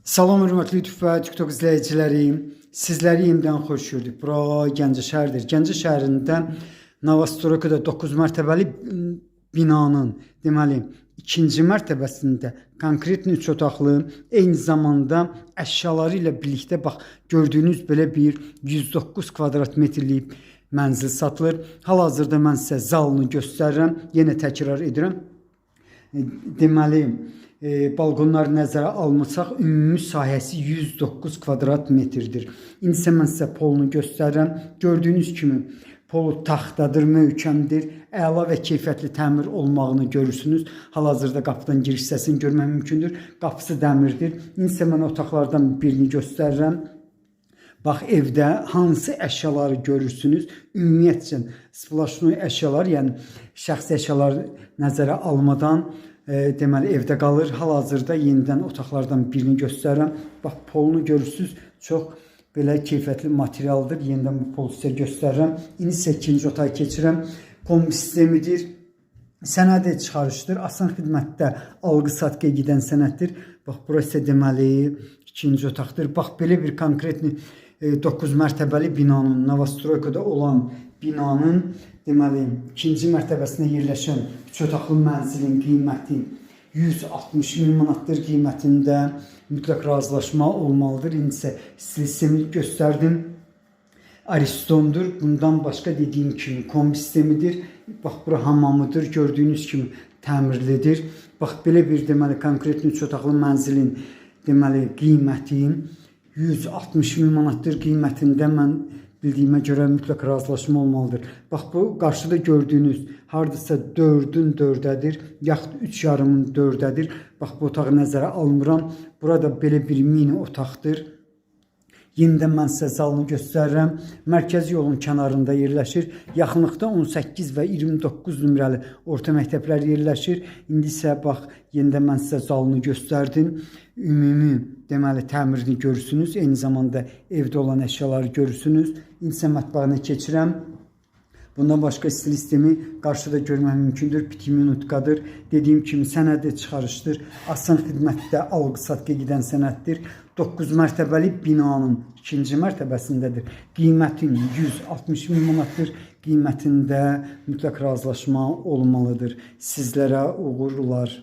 Salam hörmətli YouTube və TikTok izləyicilərim. Sizləri yenidən xoş gördük. Bura Gəncə şəhəridir. Gəncə şəhərində Novostroyada 9 mərtəbəli binanın, deməli, ikinci mərtəbəsində konkret 3 otaqlı, eyni zamanda əşyaları ilə birlikdə bax gördüyünüz belə bir 109 kvadrat metrlik mənzil satılır. Hal-hazırda mən sizə zalını göstərirəm. Yenə təkrar edirəm. Deməli, balkonları nəzərə almasaq ümumi sahəsi 109 kvadrat metrdir. İndi isə mən sizə polunu göstərirəm. Gördüyünüz kimi polu taxtadır, möhkəmdir, əla və keyfiyyətli təmir olmağını görürsünüz. Hal-hazırda qapıdan giriş hissəsini görmək mümkündür. Qapısı dəmirdir. İndi isə mən otaqlardan birini göstərirəm. Bax, evdə hansı əşyaları görürsünüz? Ümumiyyətcə, splaşnoy əşyalar, yəni şəxsi əşyalar nəzərə almadan deməli evdə qalır. Hal-hazırda yenidən otaqlardan birini göstərirəm. Bax, polunu görürsünüz. Çox belə keyfiyyətli materialdır. Yenidən bu polu sizə göstərirəm. İndi isə ikinci otağa keçirəm. Kombi sistemidir. Sənədi çıxarışdır. Asan xidmətdə alqı-satqıya gedən sənəddir. Bax, burası deməli ikinci otaqdır. Bax, belə bir konkret 9 mərtəbəli binanın, Novostroyada olan binanın deməli ikinci mərtəbəsində yerləşən 3 otaqlı mənzilin qiyməti 160 min manatdır. Qiymətində mütləq razılaşma olmalıdır. İndi isə sistemi göstərdim. Aristondur. Bundan başqa dediyim kimi kombi sistemidir. Bax, bura hamamıdır. Gördüyünüz kimi təmirlidir. Bax, belə bir deməli konkret 3 otaqlı mənzilin deməli qiyməti 160 min manatdır. Qiymətində mən bildiyimə görə mütləq razılaşma olmalıdır. Bax, bu qarşıda gördüyünüz hardasa 4-ün 4-ədir, yaxud 3,5-ın 4-ədir. Bax, bu otağı nəzərə almıram. Burada belə bir mini otaqdır. Yenidən mən sizə zalını göstərirəm. Mərkəzi yolun kənarında yerləşir. Yaxınlıqda 18 və 29 nömrəli orta məktəblər yerləşir. İndi isə bax, yenidən mən sizə zalını göstərdim. Ümumi deməli təmirini görürsünüz. Eyni zamanda evdə olan əşyaları görürsünüz. İndi isə mətbəxinə keçirəm. Bundan başqa stil sistemi qarşıda görmək mümkündür. Piti minutkadır. Dediyim kimi sənədi çıxarışdır. Asan xidmətdə alqı-satqıya gedən sənəddir. 9 mərtəbəli binanın ikinci mərtəbəsindədir. Qiymətin 160 min manatdır. Qiymətində mütləq razılaşma olmalıdır. Sizlərə uğurlar.